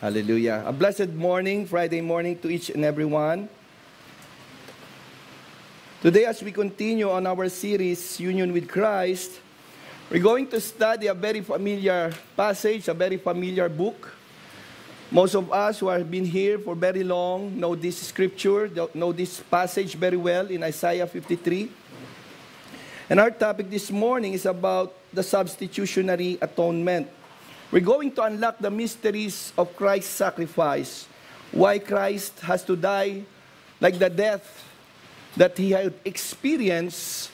Hallelujah. A blessed morning, Friday morning to each and every one. Today, as we continue on our series, Union with Christ, we're going to study a very familiar passage, a very familiar book. Most of us who have been here for very long know this scripture, know this passage very well in Isaiah 53. And our topic this morning is about the substitutionary atonement. We're going to unlock the mysteries of Christ's sacrifice, why Christ has to die like the death that He had experienced.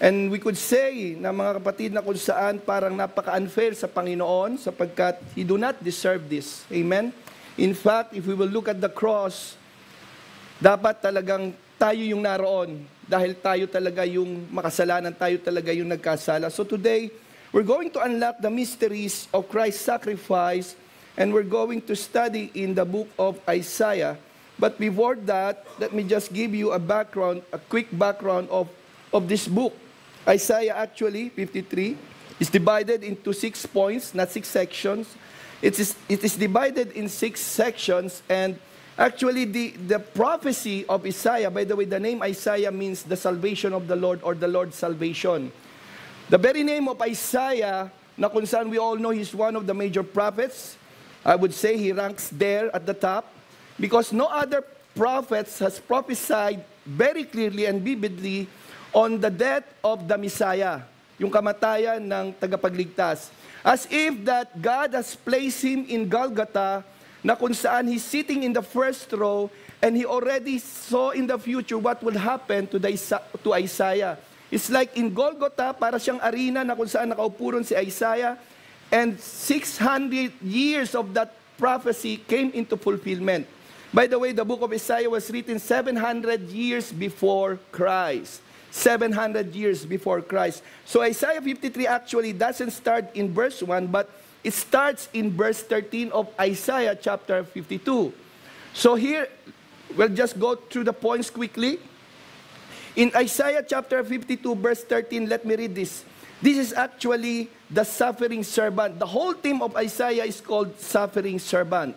And we could say na mga kapatid na kung saan parang napaka-unfair sa Panginoon sapagkat He do not deserve this. Amen? In fact, if we will look at the cross, dapat talagang tayo yung naroon dahil tayo talaga yung makasalanan, tayo talaga yung nagkasala. So today, we're going to unlock the mysteries of Christ's sacrifice, and we're going to study in the book of Isaiah. But before that, let me just give you a background, a quick background of this book. Isaiah actually, 53, is divided into 6 points, not 6 sections. It is divided in 6 sections, and actually the prophecy of Isaiah, by the way, the name Isaiah means the salvation of the Lord or the Lord's salvation. The very name of Isaiah, na kung saan we all know he's one of the major prophets, I would say he ranks there at the top, because no other prophets has prophesied very clearly and vividly on the death of the Messiah, yung kamatayan ng tagapagligtas. As if that God has placed him in Golgotha, na kung saan he's sitting in the first row, and he already saw in the future what will happen to Isaiah. It's like in Golgotha, para siyang arena na kung saan nakaupo ron si Isaiah, and 600 years of that prophecy came into fulfillment. By the way, the book of Isaiah was written 700 years before Christ. 700 years before Christ. So Isaiah 53 actually doesn't start in verse 1, but it starts in verse 13 of Isaiah chapter 52. So here, we'll just go through the points quickly. In Isaiah chapter 52, verse 13, let me read this. This is actually the suffering servant. The whole theme of Isaiah is called suffering servant.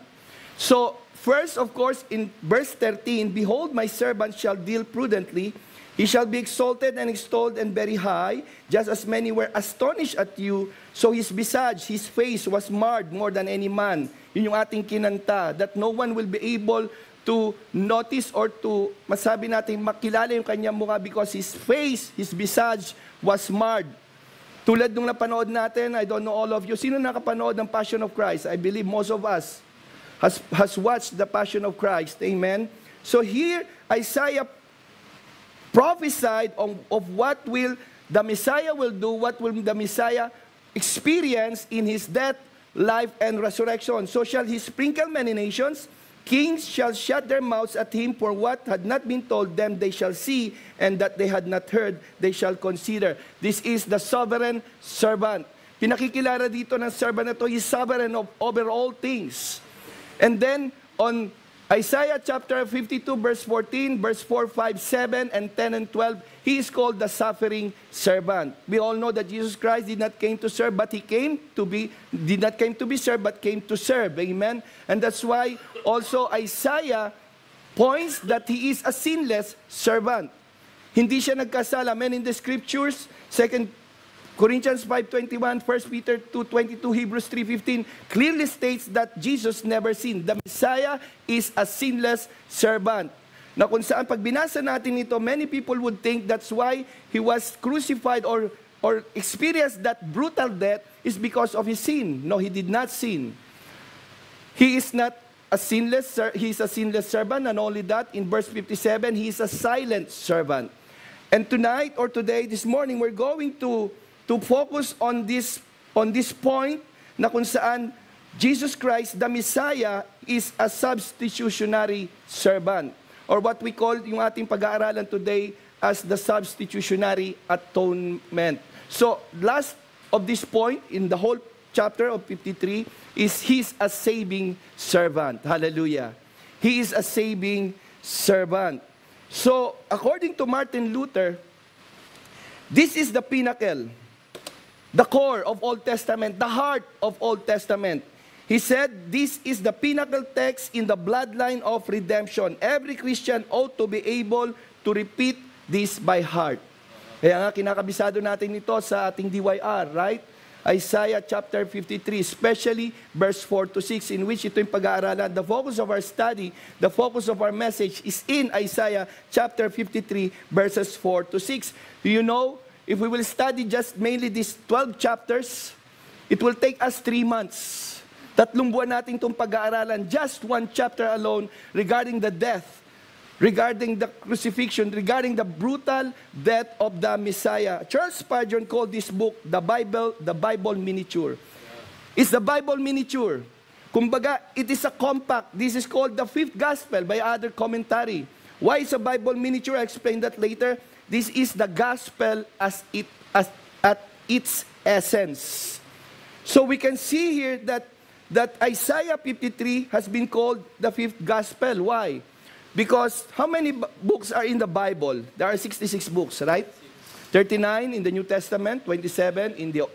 So, first, of course, in verse 13, behold, my servant shall deal prudently. He shall be exalted and extolled and very high, just as many were astonished at you. So his visage, his face was marred more than any man. Yun yung ating kinanta, that no one will be able to notice or to masabi natin makilala yung kanyang mukha because his face, his visage was marred. Tulad nung napanood natin, I don't know all of you, sino nakapanood ng Passion of Christ? I believe most of us has watched the Passion of Christ. Amen? So here, Isaiah prophesied of what will the Messiah will do, what will the Messiah experience in his death, life, and resurrection. So shall he sprinkle many nations. Kings shall shut their mouths at him, for what had not been told them they shall see, and that they had not heard they shall consider. This is the sovereign servant. Pinakikilala dito ng servant na to, he's sovereign over all things. And then on Isaiah chapter 52, verse 14, verse 4, 5, 7, and 10, and 12, he is called the suffering servant. We all know that Jesus Christ did not came to serve, but he did not came to be served, but came to serve. Amen? And that's why also Isaiah points that he is a sinless servant. Hindi siya nagkasala. Men in the scriptures, 2 Corinthians 5:21, 1 Peter 2:22, Hebrews 3:15, clearly states that Jesus never sinned. The Messiah is a sinless servant. Na kung saan pag binasa natin ito, many people would think that's why he was crucified or experienced that brutal death is because of his sin. No, he did not sin. He is not a sinless, he is a sinless servant, and only that, in verse 57, he is a silent servant. And tonight or today, this morning, we're going to focus on this point na kung saan Jesus Christ, the Messiah, is a substitutionary servant, or what we call yung ating pag-aaralan today as the substitutionary atonement. So, last of this point in the whole chapter of 53 is he's a saving servant. Hallelujah. He is a saving servant. So, according to Martin Luther, this is the pinnacle, the core of Old Testament, the heart of Old Testament. He said, this is the pinnacle text in the bloodline of redemption. Every Christian ought to be able to repeat this by heart. Kaya nga, kinakabisado natin ito sa ating DYR, right? Isaiah chapter 53, especially verse 4 to 6, in which ito yung pag-aaralan. The focus of our study, the focus of our message is in Isaiah chapter 53, verses 4 to 6. Do you know, if we will study just mainly these 12 chapters, it will take us 3 months. 3 buwan natin itong pag-aaralan, just 1 chapter alone regarding the death, regarding the crucifixion, regarding the brutal death of the Messiah. Charles Spurgeon called this book the Bible miniature. It's the Bible miniature. Kumbaga, it is a compact. This is called the fifth gospel by other commentary. Why is a Bible miniature? I'll explain that later. This is the gospel at its essence. So we can see here that Isaiah 53 has been called the fifth gospel. Why? Because how many books are in the Bible? There are 66 books, right? 39 in the New Testament, 27 in the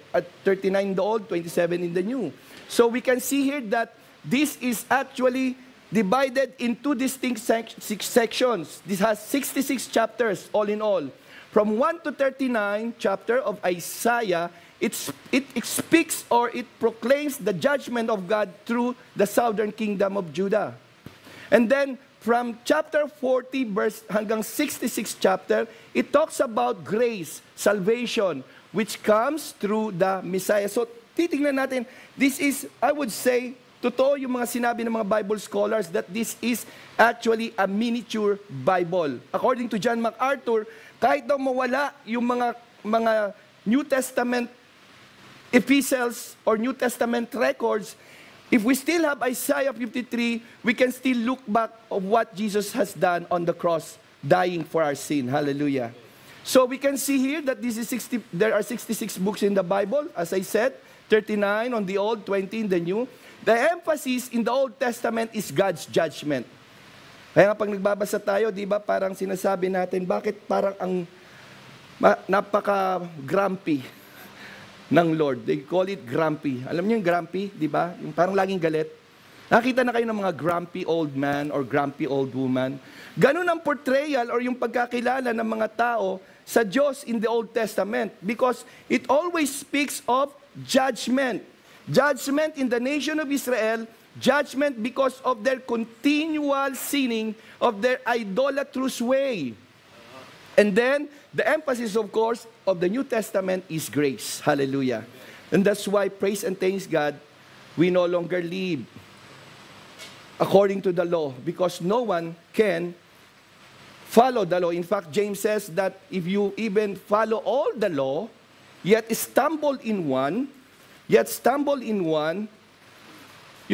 39 in the Old, 27 in the New. So we can see here that this is actually divided into distinct sections. This has 66 chapters all in all. From 1 to 39 chapter of Isaiah, it speaks or it proclaims the judgment of God through the southern kingdom of Judah. And then from chapter 40 verse hanggang 66 chapter, it talks about grace, salvation, which comes through the Messiah. So, titingnan natin, this is, I would say, totoo yung mga sinabi ng mga Bible scholars that this is actually a miniature Bible. According to John MacArthur, kahit daw mawala yung mga New Testament epistles or New Testament records, if we still have Isaiah 53, we can still look back of what Jesus has done on the cross, dying for our sin. Hallelujah. So we can see here that there are 66 books in the Bible. As I said, 39 on the Old, 20 in the New. The emphasis in the Old Testament is God's judgment. Kaya nga pag nagbabasa tayo, di ba, parang sinasabi natin, bakit parang ang napaka-grumpy ng Lord. They call it grumpy. Alam niyo yung grumpy, di ba? Yung parang laging galit. Nakita na kayo ng mga grumpy old man or grumpy old woman. Ganun ang portrayal or yung pagkakilala ng mga tao sa Diyos in the Old Testament because it always speaks of judgment. Judgment in the nation of Israel, judgment because of their continual sinning of their idolatrous way. And then, the emphasis, of course, of the New Testament is grace. Hallelujah. And that's why, praise and thanks God, we no longer live according to the law because no one can follow the law. In fact, James says that if you even follow all the law, yet stumble in one, you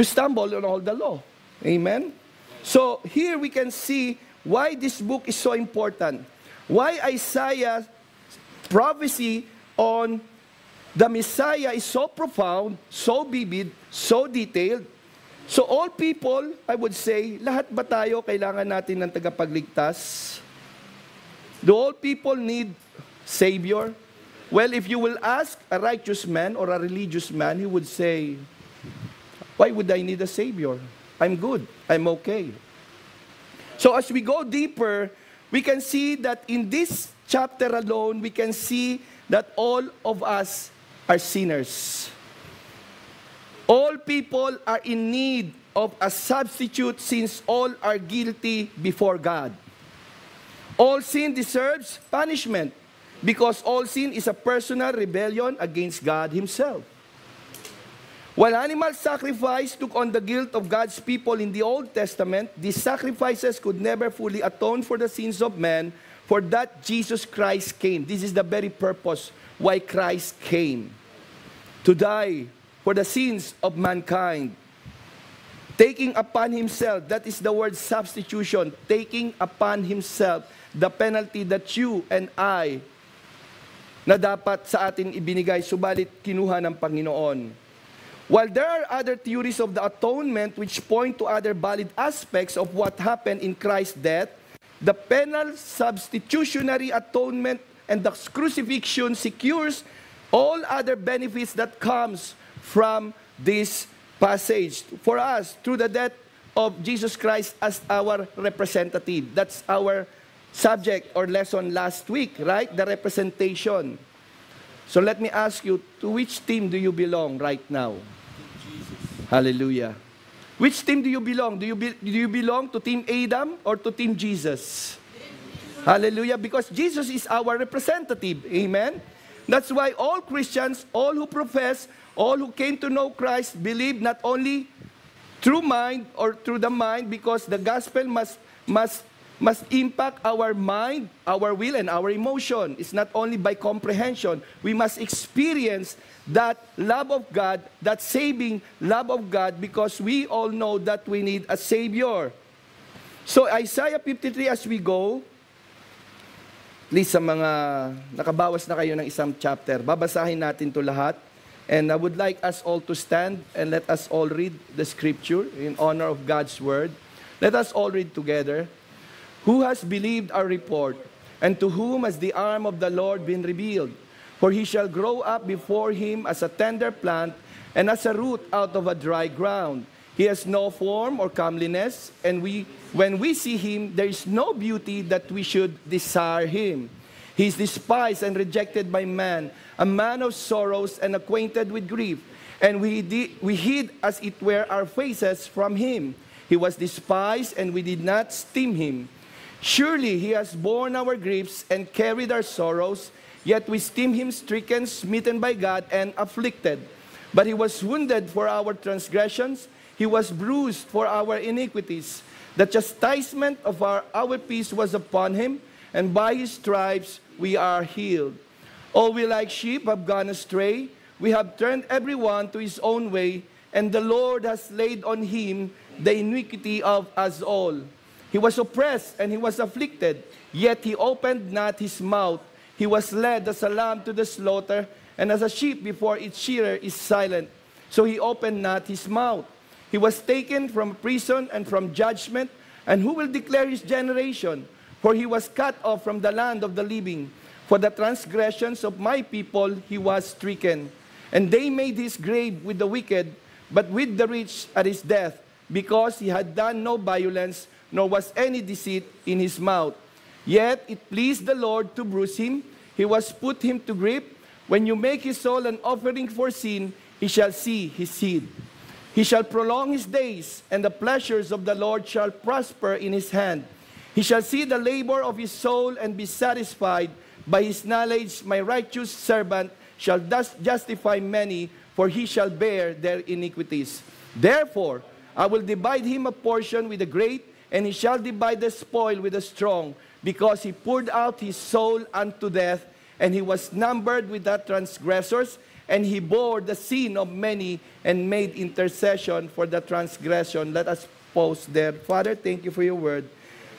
stumble on all the law. Amen? So, here we can see why this book is so important. Why Isaiah's prophecy on the Messiah is so profound, so vivid, so detailed. So all people, I would say, lahat ba tayo kailangan natin ng tagapagligtas? Do all people need Savior? Well, if you will ask a righteous man or a religious man, he would say, why would I need a Savior? I'm good. I'm okay. So as we go deeper, we can see that in this chapter alone, we can see that all of us are sinners. All people are in need of a substitute since all are guilty before God. All sin deserves punishment because all sin is a personal rebellion against God Himself. While animal sacrifice took on the guilt of God's people in the Old Testament, these sacrifices could never fully atone for the sins of man, for that Jesus Christ came. This is the very purpose why Christ came, to die for the sins of mankind, taking upon Himself, that is the word substitution, taking upon Himself the penalty that you and I na dapat sa atin ibinigay, subalit kinuha ng Panginoon. While there are other theories of the atonement which point to other valid aspects of what happened in Christ's death, the penal substitutionary atonement and the crucifixion secures all other benefits that comes from this passage for us through the death of Jesus Christ as our representative. That's our subject or lesson last week, right? The representation. So let me ask you, to which team do you belong right now? Hallelujah. Which team do you belong? Do you belong to Team Adam or to Team Jesus? Hallelujah. Because Jesus is our representative. Amen? That's why all Christians, all who profess, all who came to know Christ, believe not only through mind or through the mind, because the gospel must impact our mind, our will, and our emotion. It's not only by comprehension. We must experience that love of God, that saving love of God, because we all know that we need a Savior. So Isaiah 53 as we go, please sa mga nakabawas na kayo ng isang chapter, babasahin natin to lahat. And I would like us all to stand and let us all read the scripture in honor of God's word. Let us all read together. Who has believed our report, and to whom has the arm of the Lord been revealed? For he shall grow up before him as a tender plant, and as a root out of a dry ground. He has no form or comeliness, and when we see him, there is no beauty that we should desire him. He is despised and rejected by man, a man of sorrows and acquainted with grief. And we hid as it were our faces from him. He was despised, and we did not esteem him. Surely he has borne our griefs and carried our sorrows, yet we esteem him stricken, smitten by God, and afflicted. But he was wounded for our transgressions, he was bruised for our iniquities. The chastisement of our peace was upon him, and by his stripes we are healed. All we like sheep have gone astray. We have turned everyone to his own way, and the Lord has laid on him the iniquity of us all. He was oppressed and he was afflicted, yet he opened not his mouth. He was led as a lamb to the slaughter, and as a sheep before its shearer is silent, so he opened not his mouth. He was taken from prison and from judgment, and who will declare his generation? For he was cut off from the land of the living. For the transgressions of my people he was stricken. And they made his grave with the wicked, but with the rich at his death, because he had done no violence, nor was any deceit in his mouth. Yet it pleased the Lord to bruise him. He was put him to grief. When you make his soul an offering for sin, he shall see his seed. He shall prolong his days, and the pleasures of the Lord shall prosper in his hand. He shall see the labor of his soul and be satisfied. By his knowledge my righteous servant shall thus justify many, for he shall bear their iniquities. Therefore I will divide him a portion with the great, and he shall divide the spoil with the strong, because he poured out his soul unto death, and he was numbered with the transgressors, and he bore the sin of many, and made intercession for the transgression. Let us pause there. Father, thank you for your word.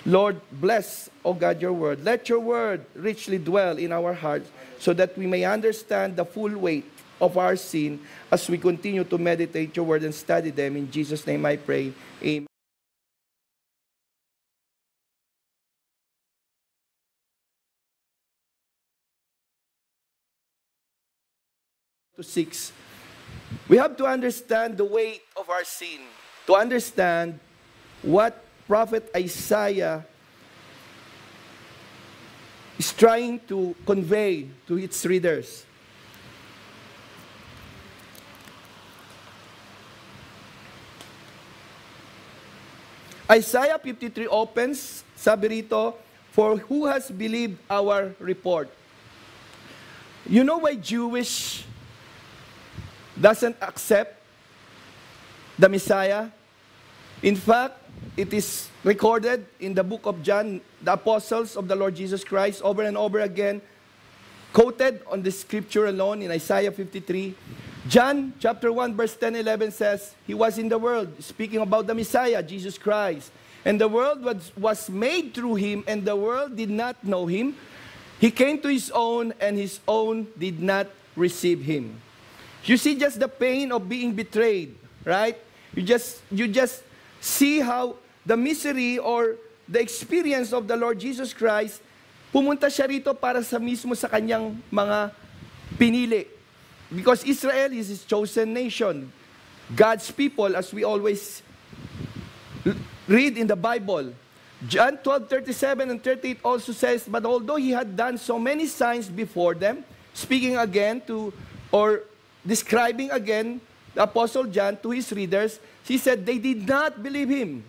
Lord, bless, O God, your word. Let your word richly dwell in our hearts, so that we may understand the full weight of our sin as we continue to meditate your word and study them. In Jesus' name I pray. Amen. To 6, we have to understand the weight of our sin, to understand what Prophet Isaiah is trying to convey to its readers. Isaiah 53 opens, sabi rito, for who has believed our report? You know why Jewish doesn't accept the Messiah? In fact, it is recorded in the book of John, the apostles of the Lord Jesus Christ, over and over again, quoted on the scripture alone in Isaiah 53. John chapter 1 verse 10-11 says, he was in the world, speaking about the Messiah, Jesus Christ. And the world was made through him, and the world did not know him. He came to his own, and his own did not receive him. You see just the pain of being betrayed, right? You just see how the misery or the experience of the Lord Jesus Christ, pumunta siya rito para sa mismo sa kanyang mga pinili. Because Israel is his chosen nation. God's people, as we always read in the Bible. John 12:37 and 38 also says, but although he had done so many signs before them, speaking again to, or describing again the Apostle John to his readers, he said they did not believe him,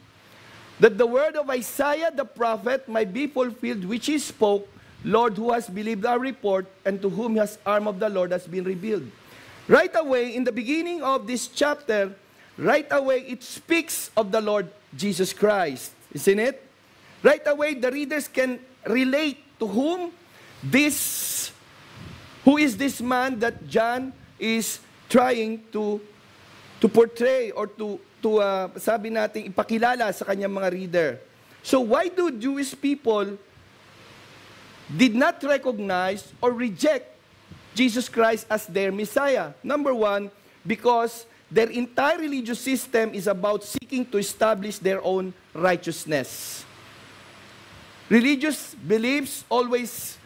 that the word of Isaiah the prophet might be fulfilled, which he spoke, Lord, who has believed our report, and to whom has arm of the Lord has been revealed. Right away, in the beginning of this chapter, right away it speaks of the Lord Jesus Christ, isn't it? Right away, the readers can relate to who is this man that John is trying to portray or to sabi natin, ipakilala sa kanyang mga reader. So why do Jewish people did not recognize or reject Jesus Christ as their Messiah? Number one, because their entire religious system is about seeking to establish their own righteousness. Religious beliefs always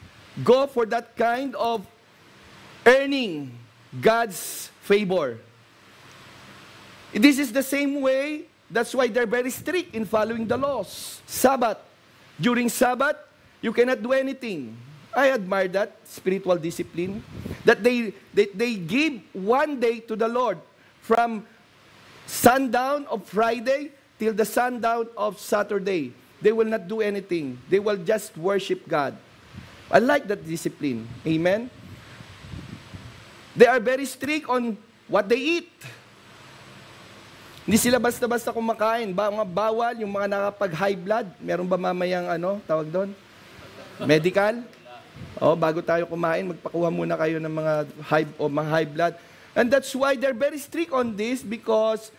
go for that kind of earning God's favor. This is the same way, that's why they're very strict in following the laws. Sabbath. During Sabbath, you cannot do anything. I admire that spiritual discipline. That they give one day to the Lord from sundown of Friday till the sundown of Saturday. They will not do anything. They will just worship God. I like that discipline. Amen? They are very strict on what they eat. Hindi sila basta-basta kumakain. Mga bawal, yung mga nakapag-high blood. Meron ba mamayang tawag doon? Medical? Bago tayo kumain, magpakuha muna kayo ng mga high blood. And that's why they're very strict on this because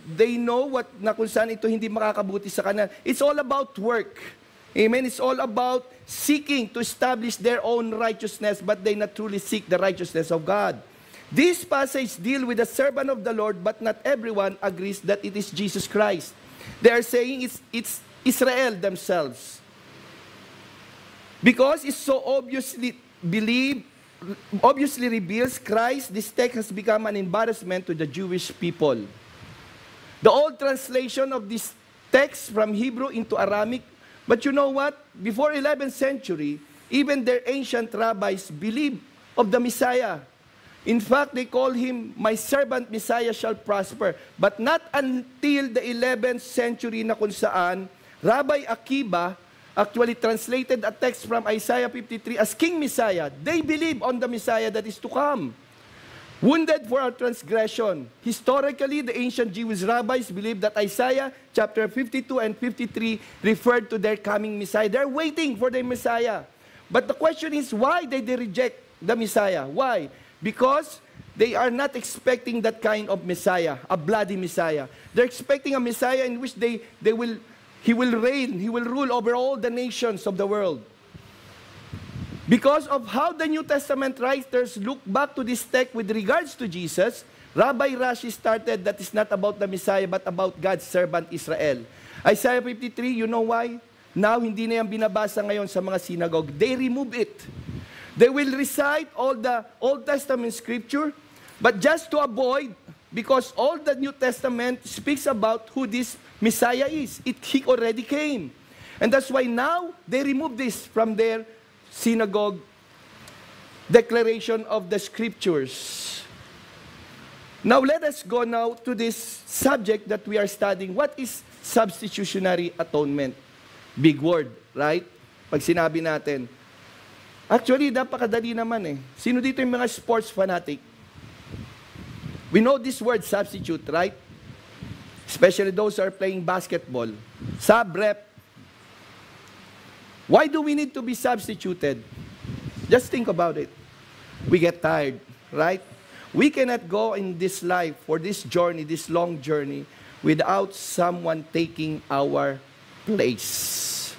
they know na kung saan ito hindi makakabuti sa kanila. It's all about work. Amen? It's all about seeking to establish their own righteousness, but they not truly seek the righteousness of God. This passage deals with the servant of the Lord, but not everyone agrees that it is Jesus Christ. They are saying it's Israel themselves. Because it's so obviously reveals Christ, this text has become an embarrassment to the Jewish people. The old translation of this text from Hebrew into Aramaic, but you know what? Before 11th century, even their ancient rabbis believed of the Messiah. In fact, they call him, my servant Messiah shall prosper. But not until the 11th century na kung saan, Rabbi Akiba actually translated a text from Isaiah 53 as King Messiah. They believe on the Messiah that is to come. Wounded for our transgression. Historically, the ancient Jewish rabbis believed that Isaiah chapter 52 and 53 referred to their coming Messiah. They're waiting for their Messiah. But the question is, why did they reject the Messiah? Why? Because they are not expecting that kind of Messiah, a bloody Messiah. They're expecting a Messiah in which he will reign, he will rule over all the nations of the world. Because of how the New Testament writers look back to this text with regards to Jesus, Rabbi Rashi started that it's not about the Messiah but about God's servant Israel. Isaiah 53, you know why? Now, hindi na yan binabasa ngayon sa mga synagogue. They remove it. They will recite all the Old Testament scripture, but just to avoid, because all the New Testament speaks about who this Messiah is. He already came. And that's why now they remove this from their synagogue declaration of the scriptures. Now let us go now to this subject that we are studying. What is substitutionary atonement? Big word, right? Pag sinabi natin. Actually, napakadali naman eh. Sino dito yung mga sports fanatic? We know this word substitute, right? Especially those who are playing basketball. Sub-rep. Why do we need to be substituted? Just think about it. We get tired, right? We cannot go in this life, for this journey, this long journey, without someone taking our place.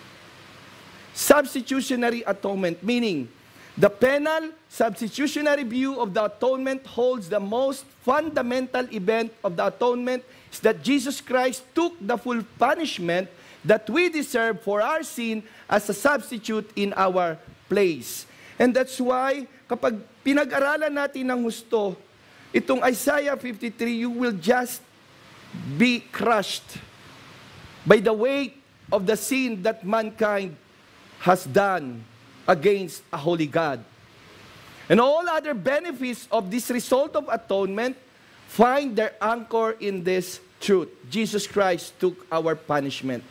Substitutionary atonement, meaning the penal substitutionary view of the atonement holds the most fundamental event of the atonement is that Jesus Christ took the full punishment that we deserve for our sin as a substitute in our place. And that's why kapag pinag-aralan natin ng husto itong Isaiah 53, you will just be crushed by the weight of the sin that mankind has done against a holy God. And all other benefits of this result of atonement find their anchor in this truth. Jesus Christ took our punishment.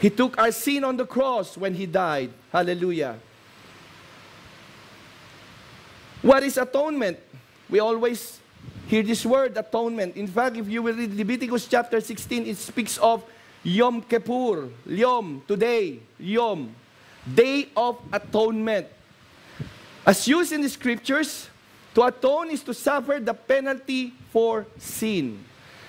He took our sin on the cross when He died. Hallelujah. What is atonement? We always hear this word, atonement. In fact, if you will read Leviticus chapter 16, it speaks of Yom Kippur, Yom, today, Yom, Day of Atonement. As used in the scriptures, to atone is to suffer the penalty for sin,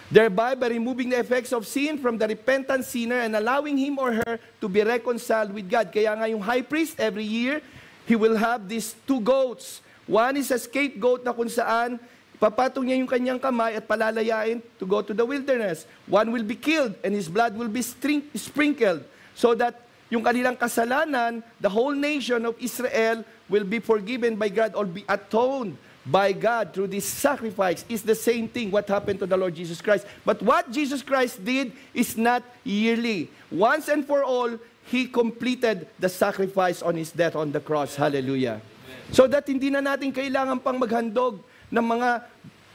thereby by removing the effects of sin from the repentant sinner and allowing him or her to be reconciled with God. Kaya nga yung high priest, every year, he will have these two goats. One is a scapegoat na kung saan papatong niya yung kanyang kamay at palalayain to go to the wilderness. One will be killed and his blood will be sprinkled so that yung kanilang kasalanan, the whole nation of Israel will be forgiven by God or be atoned by God through this sacrifice. Is the same thing what happened to the Lord Jesus Christ. But what Jesus Christ did is not yearly. Once and for all, He completed the sacrifice on His death on the cross. Hallelujah. So that hindi na natin kailangan pang maghandog ng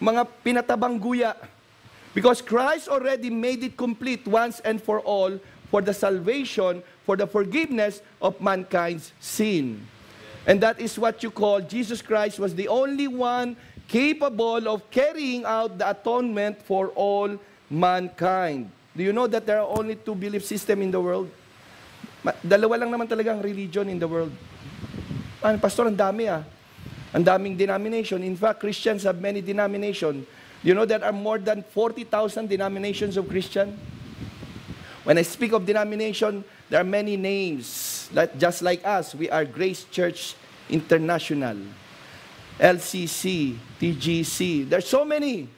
mga pinatabang guya. Because Christ already made it complete once and for all for the salvation, for the forgiveness of mankind's sin. And that is what you call Jesus Christ was the only one capable of carrying out the atonement for all mankind. Do you know that there are only two belief systems in the world? Dalawa lang naman talaga ang religion in the world. Pastor, ang dami Ang daming denomination. In fact, Christians have many denominations. You know there are more than 40,000 denominations of Christian? When I speak of denomination, there are many names. Just like us, we are Grace Church International, LCC, TGC. There are so many.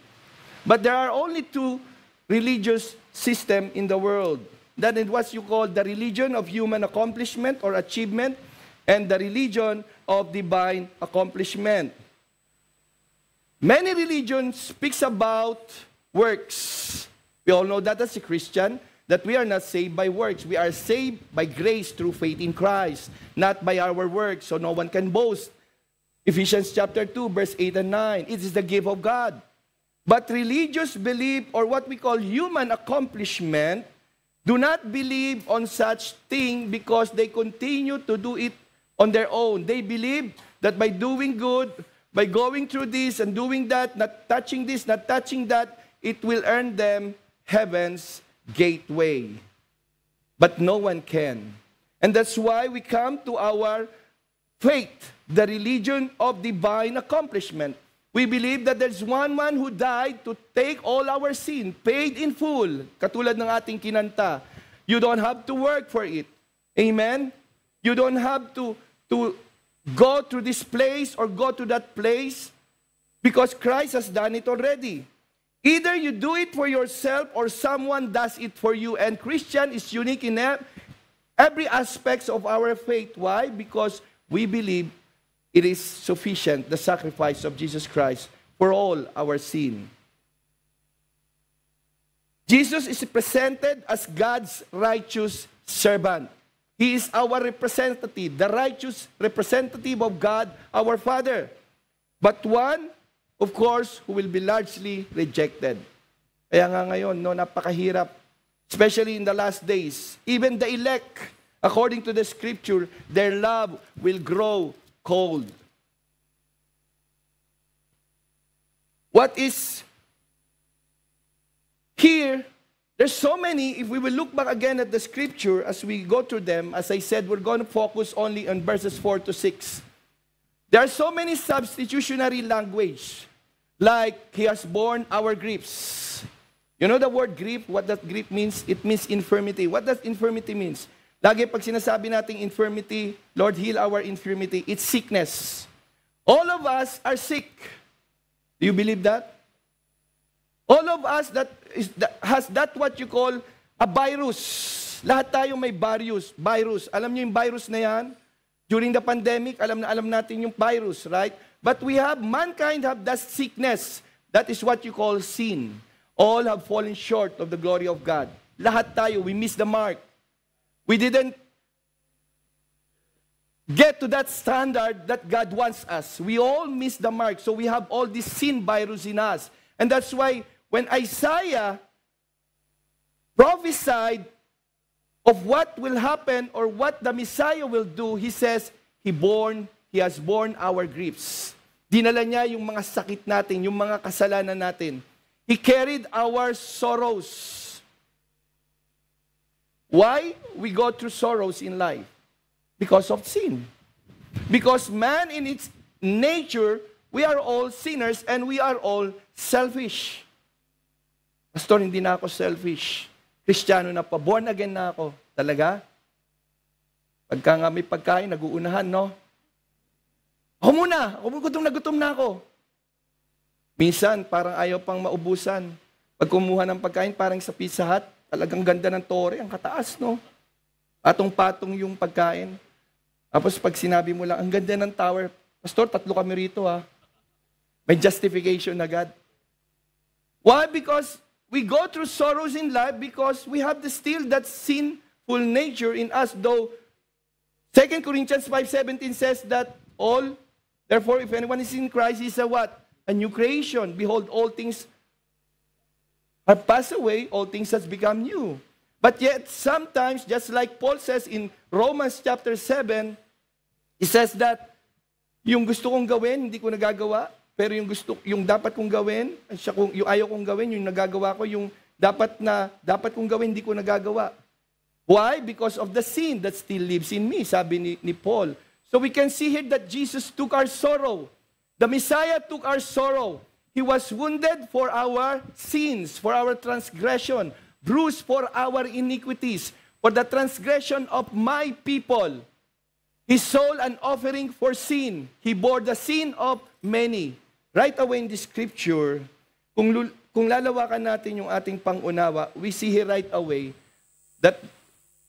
But there are only two religious systems in the world. That is what you call the religion of human accomplishment or achievement and the religion of divine accomplishment. Many religions speaks about works. We all know that as a Christian, that we are not saved by works. We are saved by grace through faith in Christ, not by our works, so no one can boast. Ephesians chapter 2, verse 8 and 9. It is the gift of God. But religious belief, or what we call human accomplishment, do not believe on such thing because they continue to do it on their own. They believe that by doing good, by going through this and doing that, not touching this, not touching that, it will earn them heaven's gateway. But no one can. And that's why we come to our faith, the religion of divine accomplishment. We believe that there's one man who died to take all our sin, paid in full, katulad ng ating kinanta. You don't have to work for it. Amen? You don't have to go to this place or go to that place because Christ has done it already. Either you do it for yourself or someone does it for you. And Christian is unique in every aspect of our faith. Why? Because we believe it is sufficient, the sacrifice of Jesus Christ for all our sin. Jesus is presented as God's righteous servant. He is our representative, the righteous representative of God, our Father. But one, of course, who will be largely rejected. Kaya nga ngayon, napakahirap, especially in the last days. Even the elect, according to the Scripture, their love will grow cold. What is here? There's so many. If we will look back again at the Scripture as we go through them, as I said, we're going to focus only on verses 4 to 6. There are so many substitutionary language, like He has borne our griefs. You know the word grief? What that grief means? It means infirmity. What does infirmity means? Lagi pag sinasabi nating infirmity, Lord, heal our infirmity, it's sickness. All of us are sick. Do you believe that? All of us has that what you call a virus. Lahat tayo may virus. Alam niyo yung virus na yan? During the pandemic, alam natin yung virus, right? But mankind have that sickness. That is what you call sin. All have fallen short of the glory of God. Lahat tayo, we missed the mark. We didn't get to that standard that God wants us. We all miss the mark. So we have all this sin virus in us. And that's why when Isaiah prophesied of what will happen or what the Messiah will do, he says, He has borne our griefs. Dinala niya yung mga sakit natin, yung mga kasalanan natin. He carried our sorrows. Why we go through sorrows in life? Because of sin. Because man in its nature, we are all sinners and we are all selfish. Pastor, hindi na ako selfish. Kristiyano na pa, born again na ako. Talaga? Pagka nga may pagkain, nag-uunahan, no? Ako muna, gutom na ako. Minsan, parang ayaw pang maubusan. Pag kumuha ng pagkain, parang sa Pizza Hut, talagang ganda ng tore, ang kataas, no? Patong-patong yung pagkain. Tapos pag sinabi mo lang, ang ganda ng tower, Pastor, 3 kami rito, ha? May justification agad. Why? Because we go through sorrows in life because we have still that sinful nature in us. Though 2 Corinthians 5:17 says that therefore, if anyone is in Christ, he is a what? A new creation. Behold, all things have passed away, all things has become new. But yet, sometimes, just like Paul says in Romans chapter 7, he says that yung gusto kong gawin, hindi ko nagagawa. Pero yung dapat kong gawin, yung ayaw kong gawin, yung nagagawa ko, yung dapat kong gawin, hindi ko nagagawa. Why? Because of the sin that still lives in me, sabi ni Paul. So we can see here that Jesus took our sorrow. The Messiah took our sorrow. He was wounded for our sins, for our transgression, bruised for our iniquities, for the transgression of my people. He sold an offering for sin. He bore the sin of many. Right away in the scripture, kung lalawakan natin yung ating pangunawa, we see here right away that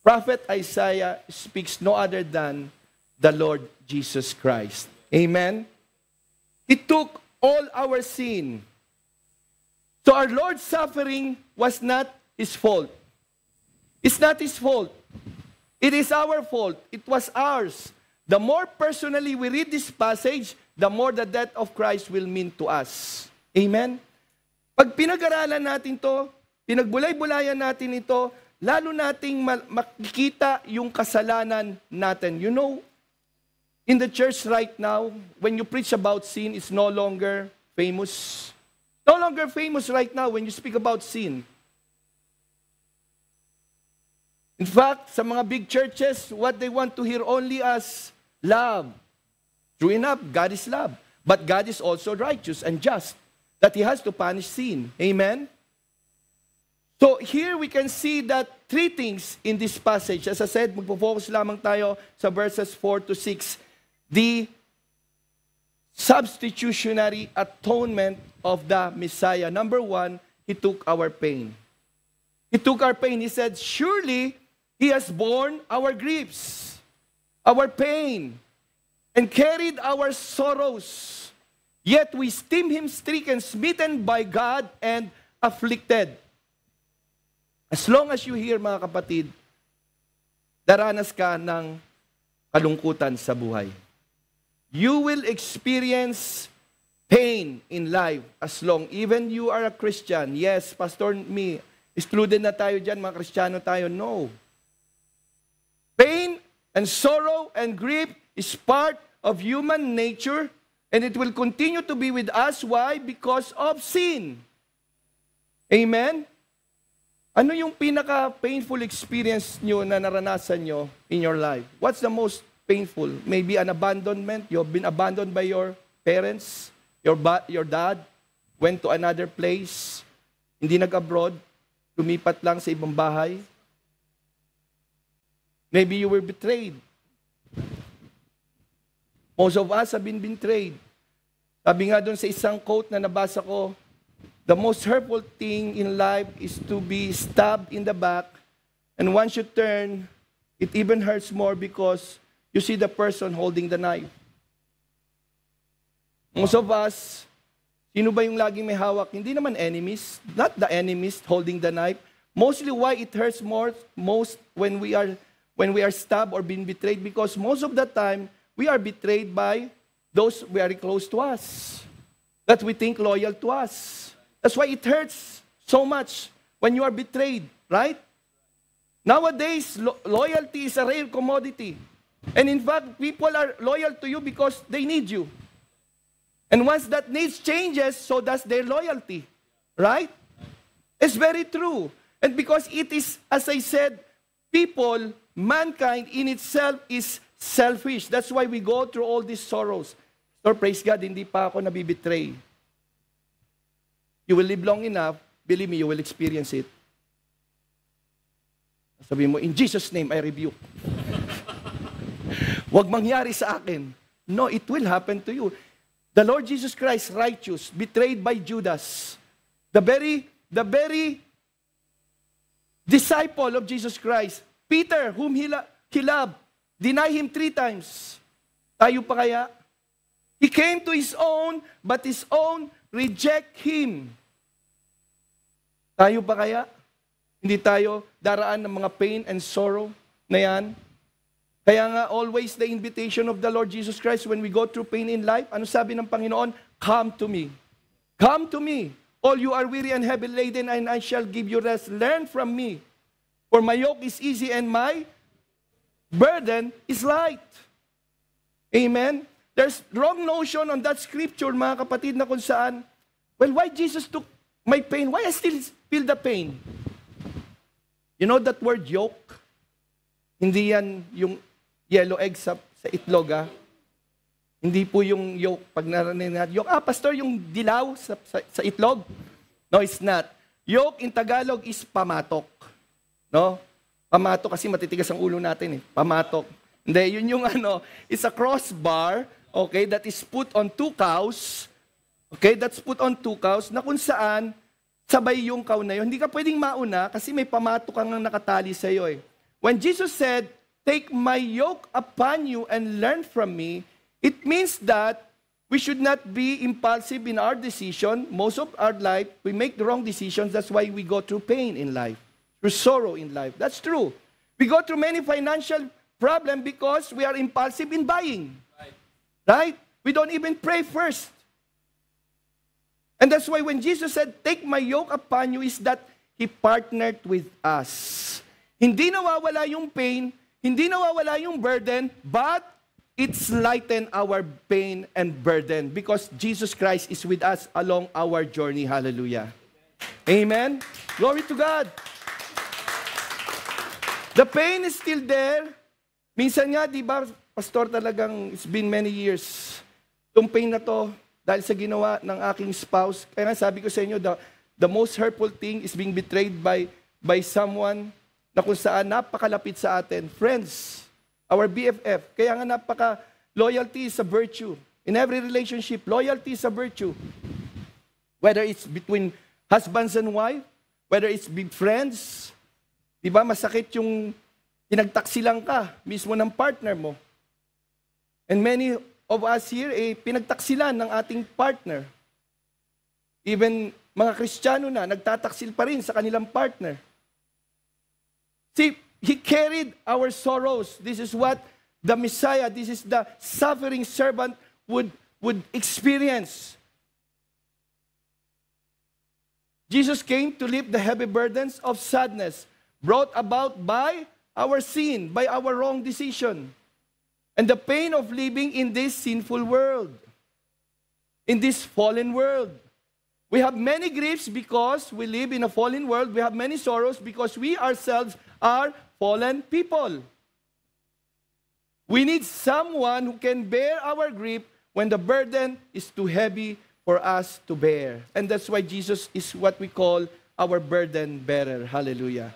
Prophet Isaiah speaks no other than the Lord Jesus Christ. Amen? He took all our sin. So our Lord's suffering was not His fault. It's not His fault. It is our fault. It was ours. The more personally we read this passage, the more the death of Christ will mean to us. Amen? Pag pinag-aralan natin to, pinagbulay-bulayan natin ito, lalo nating makikita yung kasalanan natin. You know, in the church right now, when you preach about sin, it's no longer famous. No longer famous right now when you speak about sin. In fact, sa mga big churches, what they want to hear only as love. True enough, God is love. But God is also righteous and just, that He has to punish sin. Amen? So here we can see that 3 things in this passage. As I said, magpo-focus lamang tayo sa verses 4 to 6. The substitutionary atonement of the Messiah. Number 1, He took our pain. He took our pain. He said, surely He has borne our griefs, our pain, and carried our sorrows. Yet we esteem Him stricken, smitten by God, and afflicted. As long as you hear, mga kapatid, daranas ka ng kalungkutan sa buhay. You will experience pain in life as long, even you are a Christian. Yes, Pastor, excluded na tayo dyan, mga Kristiyano tayo. No. Pain and sorrow and grief is part of human nature, and it will continue to be with us. Why? Because of sin. Amen? Ano yung pinaka-painful experience nyo na naranasan nyo in your life? What's the most painful? Maybe an abandonment. You've been abandoned by your parents. Your dad went to another place. Hindi nag-abroad. Lumipat lang sa ibang bahay. Maybe you were betrayed. Most of us have been betrayed. Sabi nga doon sa isang quote na nabasa ko, the most hurtful thing in life is to be stabbed in the back, and once you turn, it even hurts more because you see the person holding the knife. Most of us, Sino ba yung laging may hawak? Hindi naman enemies. Not the enemies holding the knife. Mostly why it hurts most when we are stabbed or being betrayed, because most of the time we are betrayed by those very close to us, that we think loyal to us. That's why it hurts so much when you are betrayed, right? Nowadays, loyalty is a rare commodity. And in fact, people are loyal to you because they need you. And once that needs changes, so does their loyalty. Right? It's very true. And because it is, as I said, people, mankind in itself is selfish. That's why we go through all these sorrows. Lord, praise God, hindi pa ako nabibetray. You will live long enough, believe me, you will experience it. Sabi mo, in Jesus' name, I rebuke. Huwag mangyari sa akin. No, it will happen to you. The Lord Jesus Christ, righteous, betrayed by Judas. The very disciple of Jesus Christ, Peter, whom he loved, denied him 3 times. Tayo pa kaya? He came to his own, but his own reject him. Tayo pa kaya? Hindi tayo daraan ng mga pain and sorrow na yan? Kaya nga, always the invitation of the Lord Jesus Christ when we go through pain in life, ano sabi ng Panginoon? Come to me. Come to me. All you are weary and heavy laden, and I shall give you rest. Learn from me. For my yoke is easy and my burden is light. Amen? There's wrong notion on that scripture, mga kapatid, na kung saan, well, why Jesus took my pain? Why I still feel the pain? You know that word yoke? Hindi yan yung yellow egg sa itlog, ha? Hindi po yung yolk. Pag narinig natin, yolk, pastor, yung dilaw sa itlog? No, it's not. Yolk in Tagalog is pamatok. No? Pamatok kasi matitigas ang ulo natin, eh. Pamatok. Hindi, yun yung it's a crossbar, okay, that is put on 2 cows. Okay, that's put on 2 cows na kung saan sabay yung cow na yun. Hindi ka pwedeng mauna kasi may pamatok kang nakatali sa iyo, eh. When Jesus said, "Take my yoke upon you and learn from me," it means that we should not be impulsive in our decision. Most of our life, we make the wrong decisions. That's why we go through pain in life, through sorrow in life. That's true. We go through many financial problems because we are impulsive in buying. Right? We don't even pray first. And that's why when Jesus said, "Take my yoke upon you," is that He partnered with us. Hindi nawawala yung pain, hindi nawawala yung burden, but it's lighten our pain and burden because Jesus Christ is with us along our journey. Hallelujah. Amen. Glory to God. The pain is still there. Minsan nga, di ba, pastor, talagang it's been many years. Itong pain na to, dahil sa ginawa ng aking spouse, kaya nga sabi ko sa inyo, the most hurtful thing is being betrayed by someone na kung saan napakalapit sa atin. Friends, our BFF. Kaya nga loyalty is a virtue. In every relationship, loyalty is a virtue. Whether it's between husbands and wife, whether it's with friends, di ba masakit yung pinagtaksilang ka mismo ng partner mo. And many of us here, pinagtaksilan ng ating partner. Even mga Kristiyano na, nagtataksil pa rin sa kanilang partner. See, He carried our sorrows. This is what the Messiah, this is the suffering servant would experience. Jesus came to lift the heavy burdens of sadness brought about by our sin, by our wrong decision, and the pain of living in this sinful world, in this fallen world. We have many griefs because we live in a fallen world. We have many sorrows because we ourselves are fallen people. We need someone who can bear our grief when the burden is too heavy for us to bear. And that's why Jesus is what we call our burden bearer. Hallelujah.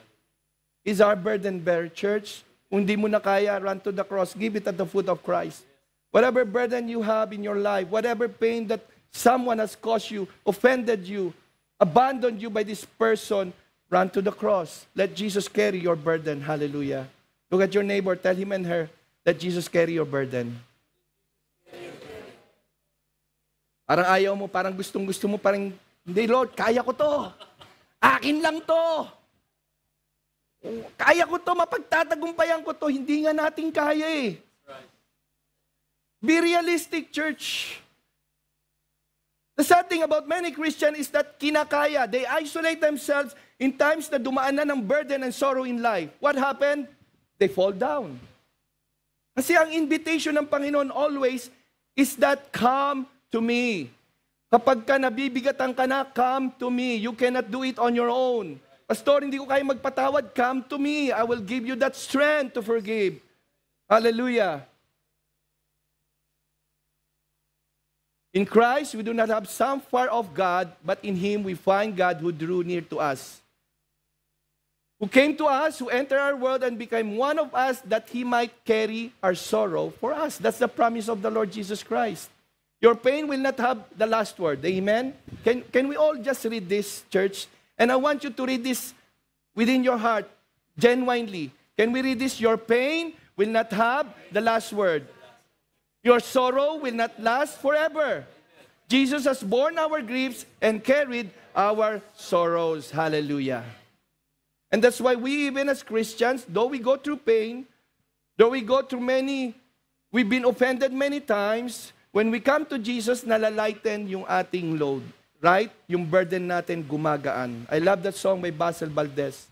Is our burden bearer, church. Kung di mo na kaya, run to the cross. Give it at the foot of Christ. Whatever burden you have in your life, whatever pain that someone has caused you, offended you, abandoned you by this person, run to the cross. Let Jesus carry your burden. Hallelujah. Look at your neighbor. Tell him and her, let Jesus carry your burden. Parang ayaw mo, parang gustong-gusto mo, parang, hindi Lord, kaya ko to. Akin lang to. Kaya ko to, mapagtatagumpayan ko to. Hindi nga natin kaya eh. Be realistic, church. The sad thing about many Christians is that kinakaya. They isolate themselves in times na dumaan na ng burden and sorrow in life. What happened? They fall down. Kasi ang invitation ng Panginoon always is that come to me. Kapag ka nabibigatan ka na, come to me. You cannot do it on your own. Pastor, hindi ko kaya magpatawad. Come to me. I will give you that strength to forgive. Hallelujah. In Christ, we do not have some far off God, but in Him we find God who drew near to us. Who came to us, who entered our world and became one of us that He might carry our sorrow for us. That's the promise of the Lord Jesus Christ. Your pain will not have the last word. Amen? Can we all just read this, church? And I want you to read this within your heart, genuinely. Can we read this? Your pain will not have the last word. Your sorrow will not last forever. Jesus has borne our griefs and carried our sorrows. Hallelujah. And that's why we, even as Christians, though we go through pain, though we go through we've been offended many times, when we come to Jesus, nalalighten yung ating load. Right? Yung burden natin gumagaan. I love that song by Basil Valdez.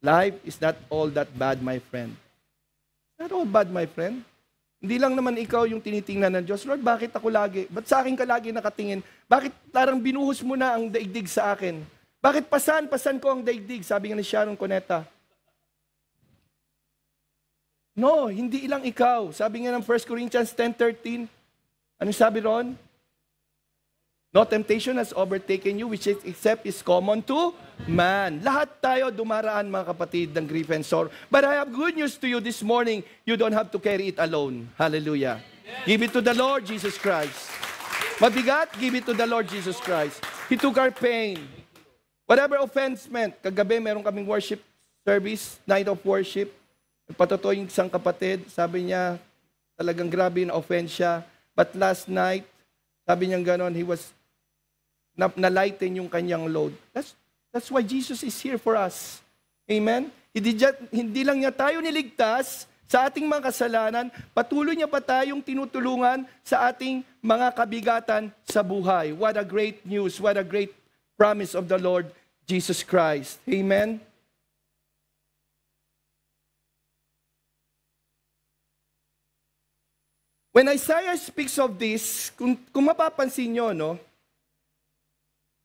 Life is not all that bad, my friend. Not all bad, my friend. Hindi lang naman ikaw yung tinitingnan ng Diyos. Lord, bakit ako lagi? Ba't sa akin ka lagi nakatingin? Bakit parang binuhos mo na ang daigdig sa akin? Bakit pasan ko ang daigdig? Sabi nga ni Sharon Cuneta. No, hindi ilang ikaw. Sabi nga ng 1 Corinthians 10:13. Anong sabi ron? No temptation has overtaken you, which is except is common to man. Lahat tayo dumaraan, mga kapatid, ng grief and sorrow. But I have good news to you this morning. You don't have to carry it alone. Hallelujah. Give it to the Lord Jesus Christ. Mabigat, give it to the Lord Jesus Christ. He took our pain. Whatever offense meant. Kagabi, meron kaming worship service, night of worship. Nagpatotoo yung isang kapatid. Sabi niya, talagang grabe na offense siya. But last night, sabi niya gano'n, he was nalighten yung kanyang load. That's why Jesus is here for us. Amen? Hindi lang niya tayo niligtas sa ating mga kasalanan, patuloy niya pa tayong tinutulungan sa ating mga kabigatan sa buhay. What a great news, what a great promise of the Lord Jesus Christ. Amen? When Isaiah speaks of this, kung mapapansin nyo, no,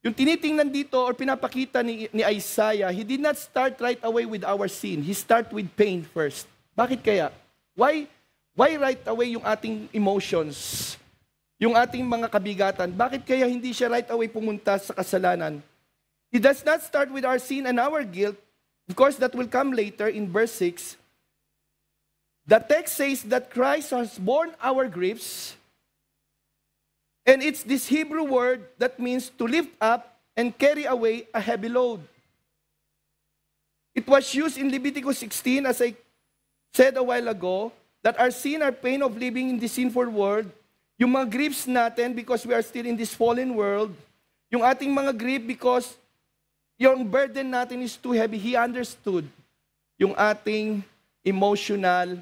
yung tinitingnan dito or pinapakita ni Isaiah, he did not start right away with our sin. He start with pain first. Bakit kaya? Why right away yung ating emotions, yung ating mga kabigatan? Bakit kaya hindi siya right away pumunta sa kasalanan? He does not start with our sin and our guilt. Of course, that will come later in verse 6. The text says that Christ has borne our griefs. And it's this Hebrew word that means to lift up and carry away a heavy load. It was used in Leviticus 16, as I said a while ago, that our sin, our pain of living in this sinful world, yung mga griefs natin because we are still in this fallen world, yung ating mga grief because yung burden natin is too heavy, He understood yung ating emotional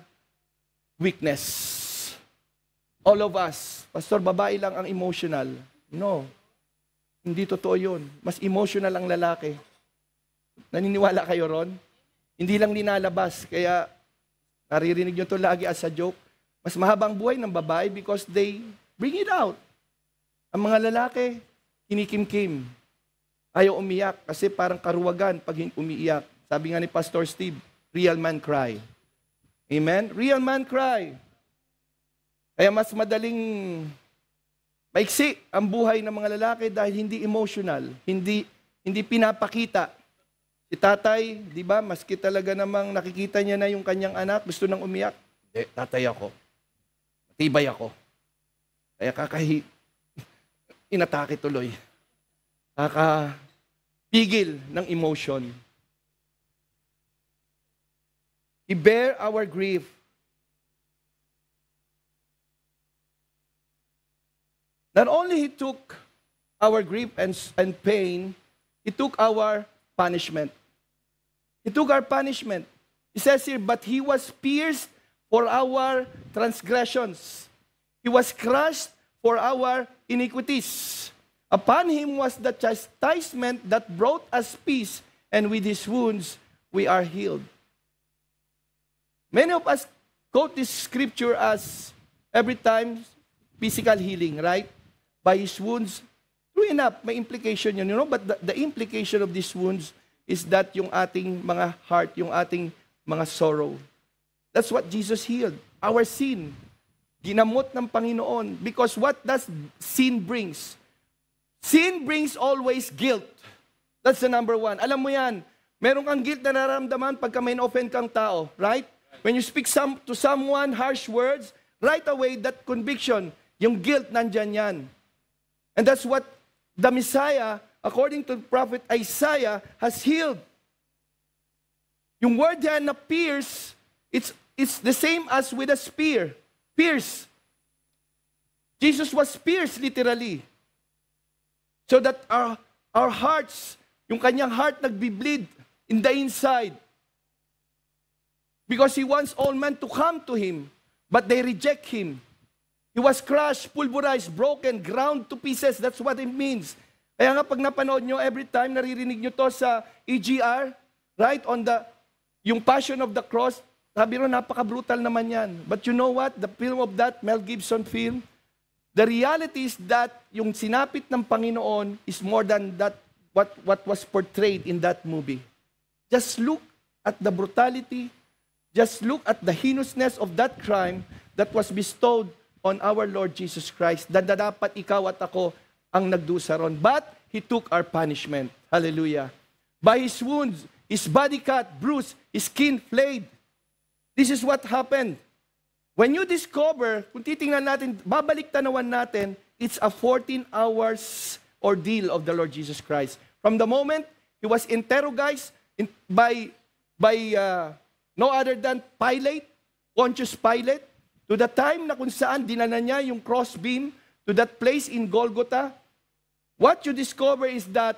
weakness. All of us. Pastor, babae lang ang emotional. No. Hindi totoo yun. Mas emotional ang lalaki. Naniniwala kayo ron? Hindi lang linalabas. Kaya, naririnig nyo to lagi as a joke. Mas mahabang buhay ng babae because they bring it out. Ang mga lalaki, kinikimkim. Ayaw umiyak kasi parang karuwagan pag umiiyak. Sabi nga ni Pastor Steve, real man cry. Amen? Real man cry. Kaya mas madaling maiksi ang buhay ng mga lalaki dahil hindi emotional, hindi pinapakita. Si tatay, di ba, maski talaga namang nakikita niya na yung kanyang anak, gusto nang umiyak. Tatay ako. Matibay ako. Kaya inatake tuloy. Kakapigil ng emotion. He bear our grief. Not only He took our grief and pain, He took our punishment. He took our punishment. It says here, but He was pierced for our transgressions. He was crushed for our iniquities. Upon Him was the chastisement that brought us peace, and with His wounds we are healed. Many of us quote this scripture as every time physical healing, right? By His wounds. True enough, may implication yun, but the implication of these wounds is that yung ating mga heart, yung ating mga sorrow. That's what Jesus healed. Our sin. Ginamot ng Panginoon. Because what does sin brings? Sin brings always guilt. That's the number one. Alam mo yan, meron kang guilt na nararamdaman pagka may offend kang tao, right? When you speak to someone harsh words, right away that conviction, yung guilt nandyan yan. And that's what the Messiah, according to Prophet Isaiah, has healed. Yung word yan na pierce, it's the same as with a spear. Pierce. Jesus was pierced literally. So that our hearts, yung kanyang heart nagbi-bleed in the inside. Because He wants all men to come to Him, but they reject Him. He was crushed, pulverized, broken, ground to pieces. That's what it means. Kaya nga pag napanood nyo, every time naririnig nyo to sa EGR, right, on yung Passion of the Cross, sabi ro, napaka-brutal naman yan. But you know what? The film of that, Mel Gibson film, the reality is that yung sinapit ng Panginoon is more than that what was portrayed in that movie. Just look at the brutality, just look at the heinousness of that crime that was bestowed on our Lord Jesus Christ, na dapat ikaw at ako ang nagdusa ron. But He took our punishment. Hallelujah. By His wounds, His body cut, bruised, His skin flayed. This is what happened. When you discover, kung titingnan natin, babalik tanawan natin, it's a 14 hours ordeal of the Lord Jesus Christ. From the moment He was interrogated by no other than Pilate, Pontius Pilate, to the time na kung saan dinala niya yung crossbeam to that place in Golgotha, what you discover is that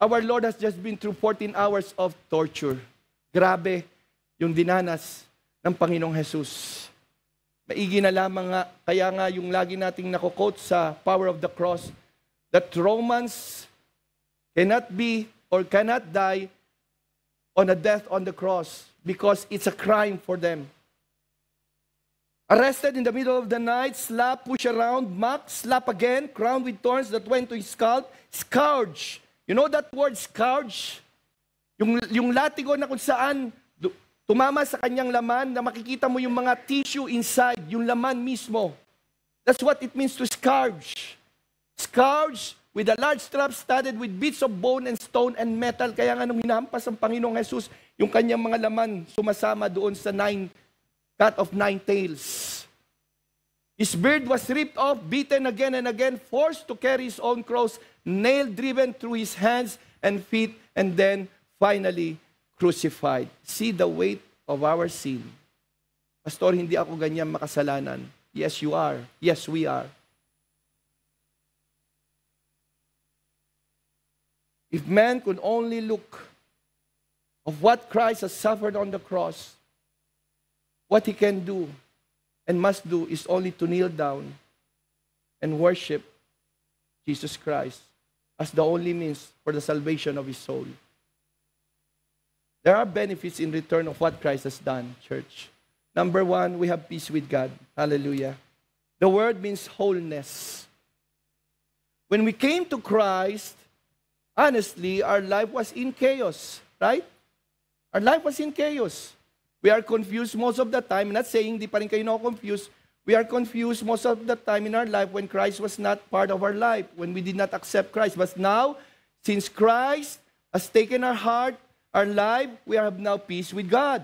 our Lord has just been through 14 hours of torture. Grabe yung dinanas ng Panginoong Jesus. Maigi na lamang nga, kaya nga yung lagi nating nakoquote sa Power of the Cross, that Romans cannot be or cannot die on a death on the cross because it's a crime for them. Arrested in the middle of the night, slapped, pushed around, mocked, slapped again, crowned with thorns that went to His scalp, scourged. You know that word, scourge? Yung latigo na kung saan tumama sa kanyang laman, na makikita mo yung mga tissue inside, yung laman mismo. That's what it means to scourge. Scourge with a large strap studded with bits of bone and stone and metal. Kaya nga nung hinahampas ang Panginoong Jesus, yung kanyang mga laman sumasama doon sa cut of 9 tails. His beard was ripped off, beaten again and again, forced to carry His own cross, nail driven through His hands and feet, and then finally crucified. See the weight of our sin. Pastor, hindi ako ganyan makasalanan. Yes, you are. Yes, we are. If man could only look of what Christ has suffered on the cross, what he can do and must do is only to kneel down and worship Jesus Christ as the only means for the salvation of his soul. There are benefits in return of what Christ has done, church. Number one, we have peace with God. Hallelujah. The word means wholeness. When we came to Christ, honestly, our life was in chaos, right? Our life was in chaos. We are confused most of the time. I'm not saying di pa rin kayo confused. We are confused most of the time in our life when Christ was not part of our life, when we did not accept Christ. But now, since Christ has taken our heart, our life, we have now peace with God.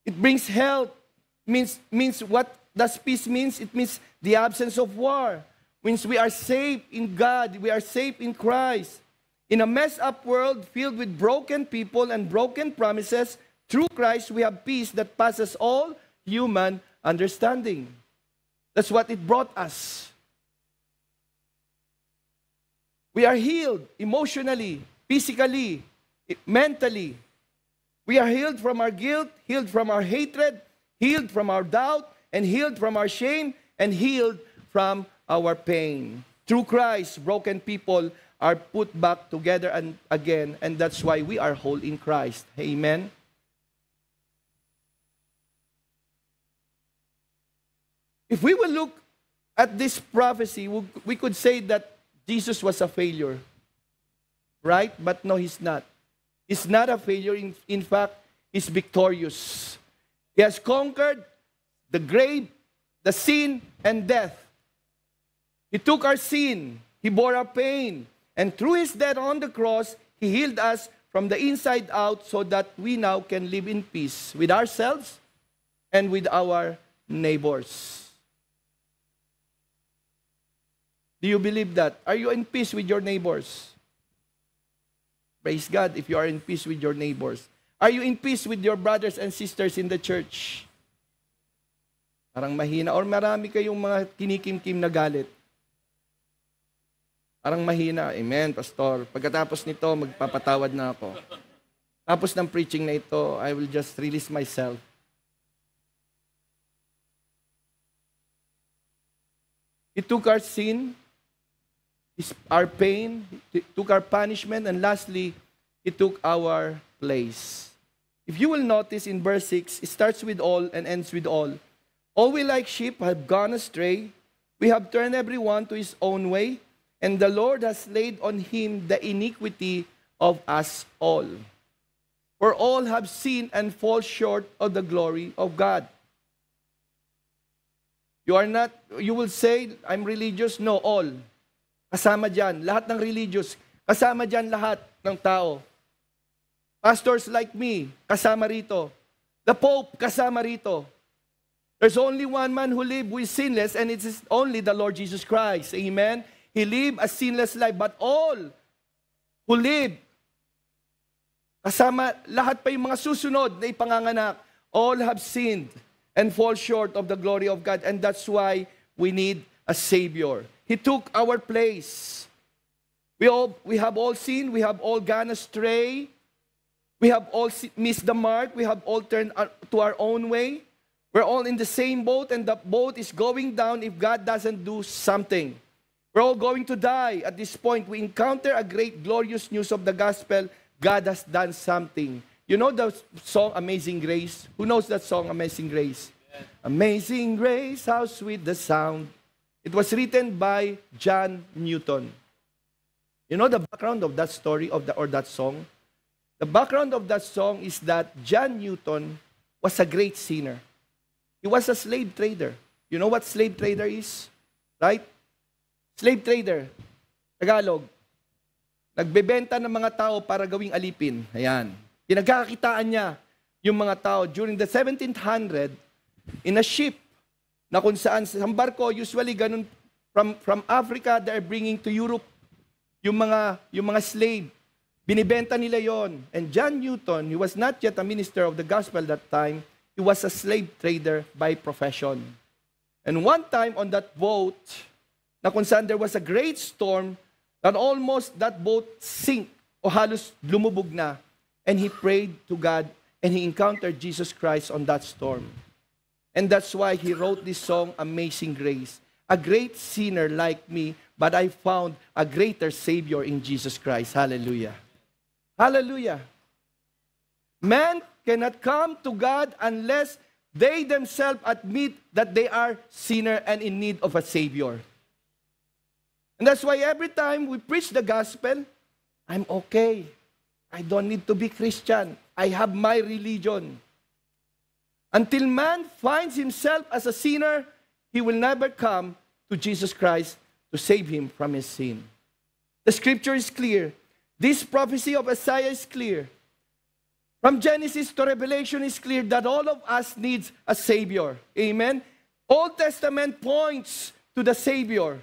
It brings health. Means what does peace means? It means the absence of war. Means we are safe in God. We are safe in Christ. In a messed up world filled with broken people and broken promises, through Christ we have peace that passes all human understanding. That's what it brought us. We are healed emotionally, physically, mentally. We are healed from our guilt, healed from our hatred, healed from our doubt, and healed from our shame, and healed from our pain. Through Christ, broken people are put back together and again, and that's why we are whole in Christ. Amen? If we will look at this prophecy, we could say that Jesus was a failure. Right? But no, he's not. He's not a failure. In fact, he's victorious. He has conquered the grave, the sin, and death. He took our sin. He bore our pain. And through his death on the cross, he healed us from the inside out so that we now can live in peace with ourselves and with our neighbors. Do you believe that? Are you in peace with your neighbors? Praise God if you are in peace with your neighbors. Are you in peace with your brothers and sisters in the church? Parang mahina. Or marami kayong mga kinikim-kim na galit. Parang mahina. Amen, Pastor. Pagkatapos nito, magpapatawad na ako. Tapos ng preaching na ito, I will just release myself. He took our sin, our pain, he took our punishment, and lastly, he took our place. If you will notice in verse 6, it starts with all and ends with all. All we like sheep have gone astray. We have turned everyone to his own way, and the Lord has laid on him the iniquity of us all. For all have sinned and fall short of the glory of God. You will say, I'm religious. No, all. Kasama dyan, lahat ng religious, kasama dyan lahat ng tao. Pastors like me, kasama rito. The Pope, kasama rito. There's only one man who lived who is sinless, and it is only the Lord Jesus Christ. Amen? He lived a sinless life, but all who live, kasama lahat pa yung mga susunod na ipanganganak, all have sinned and fall short of the glory of God, and that's why we need a Savior. He took our place. We have all sinned. We have all gone astray. We have all missed the mark. We have all turned to our own way. We're all in the same boat, and the boat is going down if God doesn't do something. We're all going to die. At this point, we encounter a great, glorious news of the gospel. God has done something. You know the song Amazing Grace? Who knows that song, Amazing Grace? Yeah. Amazing Grace, how sweet the sound. It was written by John Newton. You know the background of that story or that song? The background of that song is that John Newton was a great sinner. He was a slave trader. You know what slave trader is? Right? Slave trader. Tagalog. Nagbebenta ng mga tao para gawing alipin. Ayan. Pinagkakakitaan niya yung mga tao during the 1700 in a ship na kung saan sa barko, usually ganun, from Africa, they're bringing to Europe yung mga slave. Binibenta nila yon. And John Newton, he was not yet a minister of the gospel that time. He was a slave trader by profession. And one time on that boat, na kung saan there was a great storm, that almost that boat sink o halos lumubog na. And he prayed to God, and he encountered Jesus Christ on that storm. And that's why he wrote this song, Amazing Grace. A great sinner like me, but I found a greater Savior in Jesus Christ. Hallelujah. Hallelujah. Man cannot come to God unless they themselves admit that they are sinner and in need of a Savior. And that's why every time we preach the gospel, I'm okay. I don't need to be Christian. I have my religion. Until man finds himself as a sinner, he will never come to Jesus Christ to save him from his sin. The scripture is clear. This prophecy of Isaiah is clear. From Genesis to Revelation is clear that all of us needs a Savior. Amen? Old Testament points to the Savior.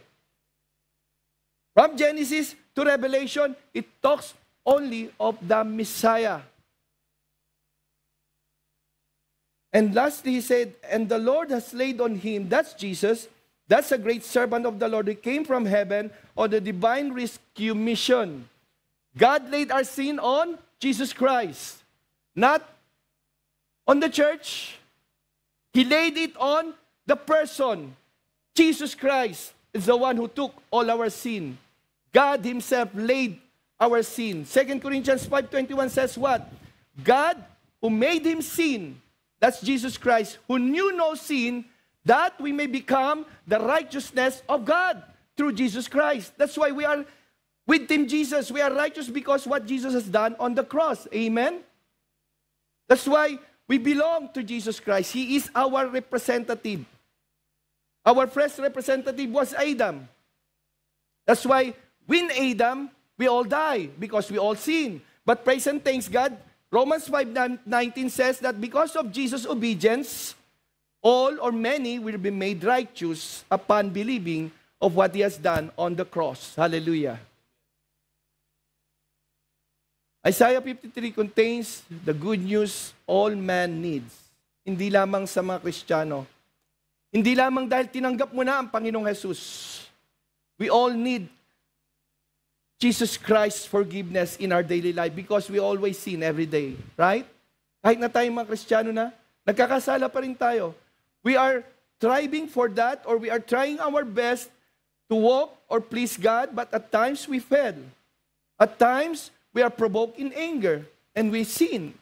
From Genesis to Revelation, it talks only of the Messiah. And lastly, he said, and the Lord has laid on him, that's Jesus, That's a great servant of the Lord who came from heaven on the divine rescue mission. God laid our sin on Jesus Christ, not on the church. He laid it on the person. Jesus Christ is the one who took all our sin. God himself laid our sin. 2 Corinthians 5:21 says what? God who made him sin, that's Jesus Christ, who knew no sin, that we may become the righteousness of God through Jesus Christ. That's why we are with him, Jesus. We are righteous because what Jesus has done on the cross. Amen? That's why we belong to Jesus Christ. He is our representative. Our first representative was Adam. That's why when Adam, we all die because we all sin. But praise and thanks God, Romans 5:19 says that because of Jesus' obedience, all or many will be made righteous upon believing of what he has done on the cross. Hallelujah. Isaiah 53 contains the good news all man needs. Hindi lamang sa mga Kristiyano. Hindi lamang dahil tinanggap mo na ang Panginoong Jesus. We all need Jesus Christ's forgiveness in our daily life because we always sin every day. Right? Kahit na tayo mga Kristiyano na, nagkakasala pa rin tayo. We are striving for that or we are trying our best to walk or please God, but at times we fail. At times, we are provoked in anger and we sin.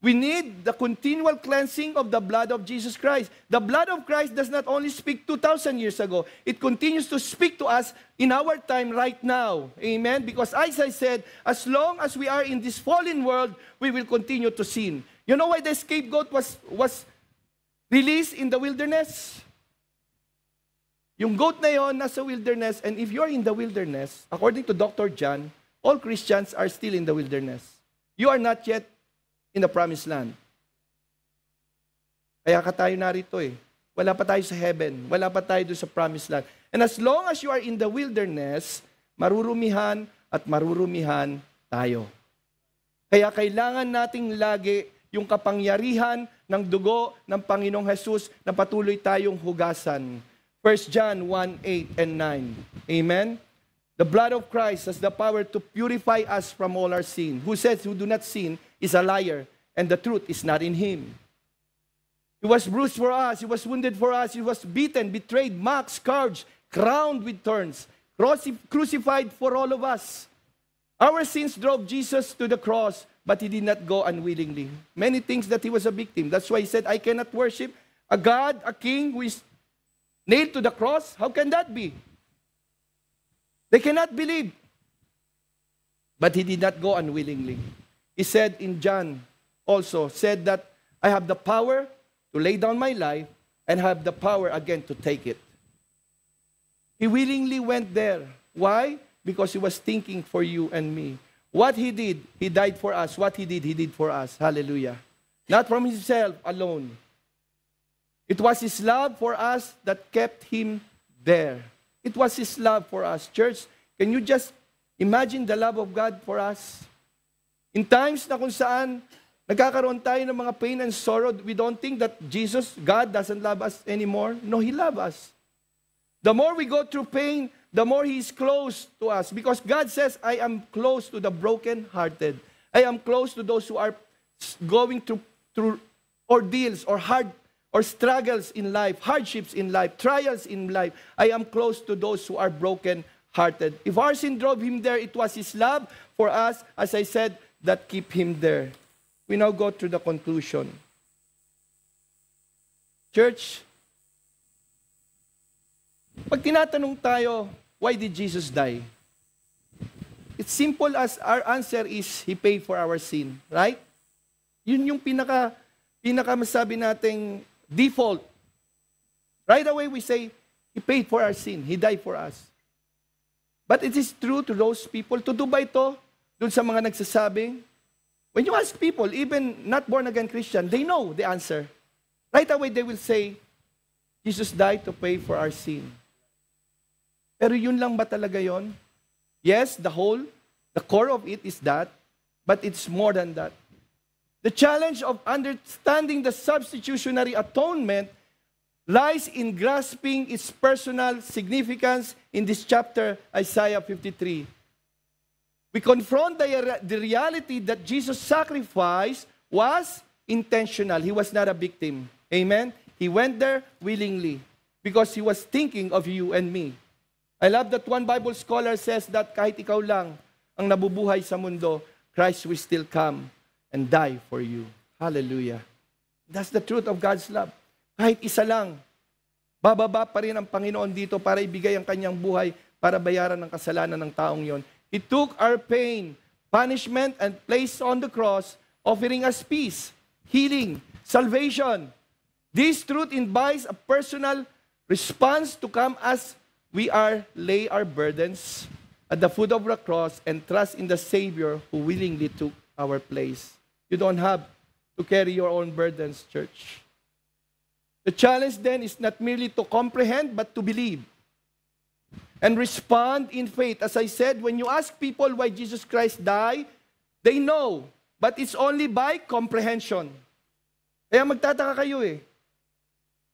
We need the continual cleansing of the blood of Jesus Christ. The blood of Christ does not only speak 2,000 years ago. It continues to speak to us in our time right now. Amen? Because as I said, as long as we are in this fallen world, we will continue to sin. You know why the scapegoat was released in the wilderness? Yung goat na yon nasa wilderness, and if you're in the wilderness, according to Dr. John, all Christians are still in the wilderness. You are not yet in the promised land. Kaya ka tayo narito eh. Wala pa tayo sa heaven. Wala pa tayo doon sa promised land. And as long as you are in the wilderness, marurumihan at marurumihan tayo. Kaya kailangan nating lagi yung kapangyarihan ng dugo ng Panginoong Jesus na patuloy tayong hugasan. 1 John 1:8 and 9. Amen? The blood of Christ has the power to purify us from all our sin. Who says who do not sin is a liar, and the truth is not in him. He was bruised for us, he was wounded for us, he was beaten, betrayed, mocked, scourged, crowned with thorns, crucified for all of us. Our sins drove Jesus to the cross, but he did not go unwillingly. Many things that he was a victim. That's why he said, I cannot worship a God, a king who is nailed to the cross. How can that be? They cannot believe. But he did not go unwillingly. He said in John also, said that I have the power to lay down my life and have the power again to take it. He willingly went there. Why? Because he was thinking for you and me. What he did, he died for us. What he did for us. Hallelujah. Not from himself alone. It was his love for us that kept him there. It was his love for us. Church, can you just imagine the love of God for us? In times na kung saan nagkakaroon tayo ng mga pain and sorrow, we don't think that Jesus, God, doesn't love us anymore. No, He loves us. The more we go through pain, the more He is close to us. Because God says, I am close to the broken-hearted. I am close to those who are going through ordeals or hard or struggles in life, hardships in life, trials in life. I am close to those who are broken-hearted. If our sin drove Him there, it was His love for us, as I said, that keep Him there. We now go to the conclusion. Church, pag tinatanong tayo, why did Jesus die? It's simple as our answer is, He paid for our sin. Right? Yun yung pinaka masabi nating default. Right away we say, He paid for our sin. He died for us. But it is true to those people. Totoo ba ito? Doon sa mga nagsasabing, when you ask people, even not born-again Christian, they know the answer. Right away they will say, Jesus died to pay for our sin. Pero yun lang ba talaga yon? Yes, the core of it is that, but it's more than that. The challenge of understanding the substitutionary atonement lies in grasping its personal significance in this chapter, Isaiah 53. We confront the reality that Jesus' sacrifice was intentional. He was not a victim. Amen? He went there willingly because He was thinking of you and me. I love that one Bible scholar says that kahit ikaw lang ang nabubuhay sa mundo, Christ will still come and die for you. Hallelujah. That's the truth of God's love. Kahit isa lang, bababa pa rin ang Panginoon dito para ibigay ang kanyang buhay para bayaran ang kasalanan ng taong yon. He took our pain, punishment, and placed on the cross, offering us peace, healing, salvation. This truth invites a personal response to come as we lay our burdens at the foot of the cross and trust in the Savior who willingly took our place. You don't have to carry your own burdens, church. The challenge then is not merely to comprehend, but to believe and respond in faith. As I said, when you ask people why Jesus Christ died, they know, but it's only by comprehension. Kaya magtataka kayo eh.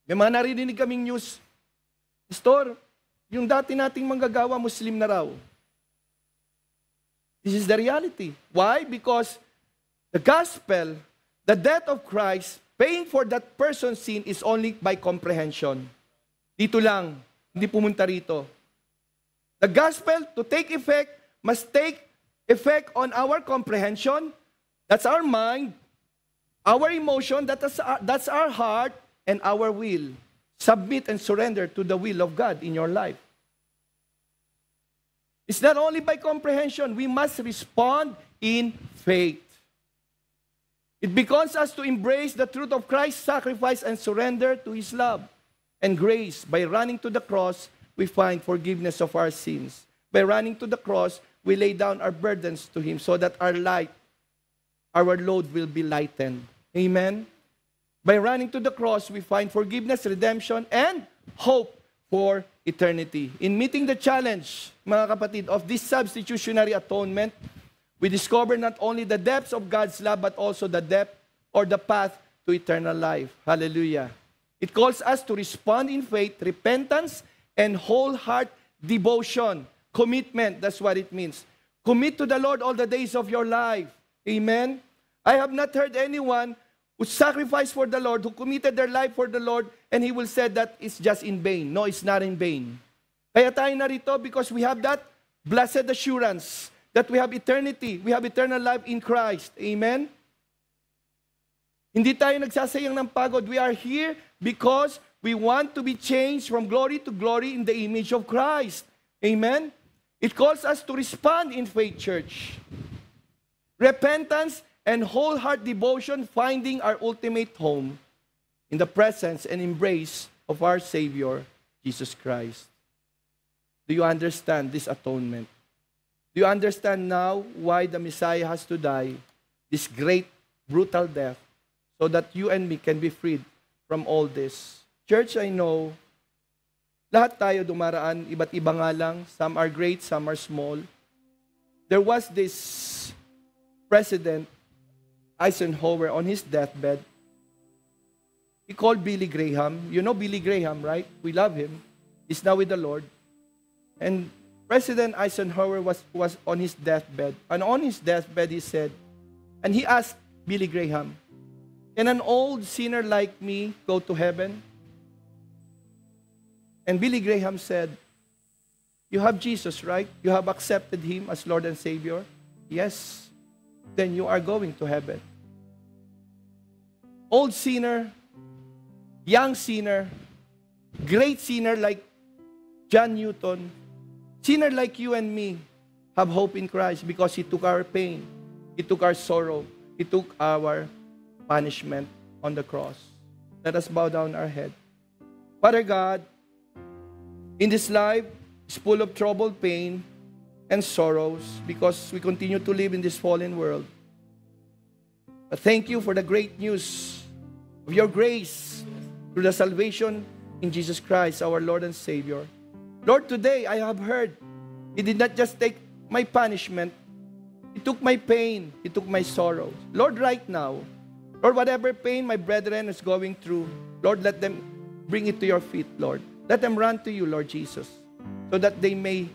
May mga narinig kaming news, Pastor, yung dati nating manggagawa, Muslim na raw. This is the reality. Why? Because the gospel, the death of Christ, paying for that person's sin is only by comprehension. Dito lang, hindi pumunta rito. The gospel, to take effect, must take effect on our comprehension. That's our mind, our emotion, that's our heart, and our will. Submit and surrender to the will of God in your life. It's not only by comprehension, we must respond in faith. It beckons us to embrace the truth of Christ's sacrifice and surrender to His love and grace. By running to the cross, we find forgiveness of our sins. By running to the cross, we lay down our burdens to Him so that our load will be lightened. Amen? By running to the cross, we find forgiveness, redemption, and hope for eternity. In meeting the challenge, mga kapatid, of this substitutionary atonement, we discover not only the depths of God's love, but also the depth or the path to eternal life. Hallelujah. It calls us to respond in faith, repentance, and wholehearted devotion. Commitment, that's what it means. Commit to the Lord all the days of your life. Amen? I have not heard anyone who sacrificed for the Lord, who committed their life for the Lord, and he will say that it's just in vain. No, it's not in vain. Kaya tayo narito because we have that blessed assurance that we have eternity, we have eternal life in Christ. Amen? Hindi tayo nagsasayang ng pagod. We are here because we want to be changed from glory to glory in the image of Christ. Amen? It calls us to respond in faith, church. Repentance and wholehearted devotion, finding our ultimate home in the presence and embrace of our Savior, Jesus Christ. Do you understand this atonement? Do you understand now why the Messiah has to die, this great, brutal death, so that you and me can be freed from all this? Church, I know, lahat tayo dumaraan, iba't iba nga lang. Some are great, some are small. There was this President Eisenhower on his deathbed. He called Billy Graham. You know Billy Graham, right? We love him. He's now with the Lord. And President Eisenhower was on his deathbed. And on his deathbed, he said, and he asked Billy Graham, can an old sinner like me go to heaven? And Billy Graham said, you have Jesus, right? You have accepted Him as Lord and Savior? Yes. Then you are going to heaven. Old sinner, young sinner, great sinner like John Newton, sinner like you and me, have hope in Christ because He took our pain, He took our sorrow, He took our punishment on the cross. Let us bow down our head. Father God, in this life is full of trouble, pain, and sorrows because we continue to live in this fallen world. But thank you for the great news of your grace through the salvation in Jesus Christ, our Lord and Savior. Lord, today I have heard He did not just take my punishment, He took my pain, He took my sorrow. Lord, right now, Lord, whatever pain my brethren is going through, Lord, let them bring it to your feet, Lord. Let them run to you, Lord Jesus, so that they may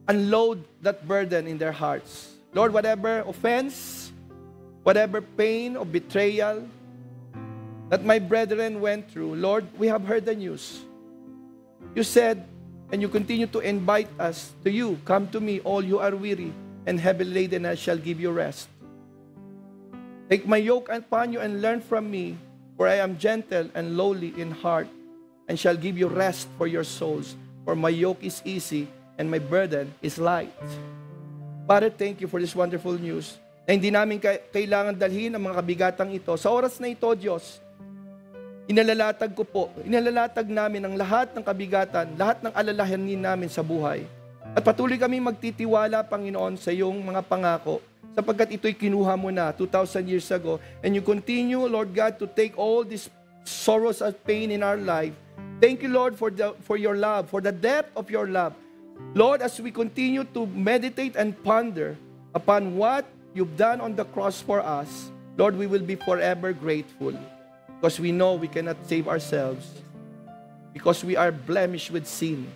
unload that burden in their hearts. Lord, whatever offense, whatever pain or betrayal that my brethren went through, Lord, we have heard the news. You said, and you continue to invite us to you, come to me, all you are weary and heavy laden, I shall give you rest. Take my yoke upon you and learn from me, for I am gentle and lowly in heart, and shall give you rest for your souls. For my yoke is easy and my burden is light. Father, thank you for this wonderful news na hindi namin kailangan dalhin ang mga kabigatang ito. Sa oras na ito, Diyos, inalalatag namin ang lahat ng kabigatan, lahat ng alalahanin namin sa buhay. At patuloy kami magtitiwala, Panginoon, sa iyong mga pangako, sapagkat ito'y kinuha mo na 2,000 years ago. And you continue, Lord God, to take all these sorrows and pain in our life. Thank you, Lord, for your love, for the depth of your love. Lord, as we continue to meditate and ponder upon what you've done on the cross for us, Lord, we will be forever grateful, because we know we cannot save ourselves, because we are blemished with sin.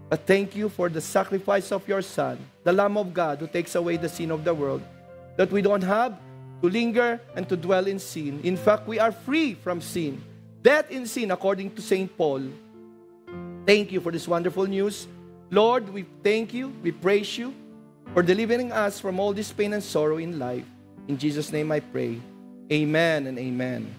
But thank you for the sacrifice of your Son, the Lamb of God who takes away the sin of the world, that we don't have to linger and to dwell in sin. In fact, we are free from sin. Death in sin, according to St. Paul. Thank you for this wonderful news. Lord, we thank you, we praise you for delivering us from all this pain and sorrow in life. In Jesus' name I pray. Amen and amen.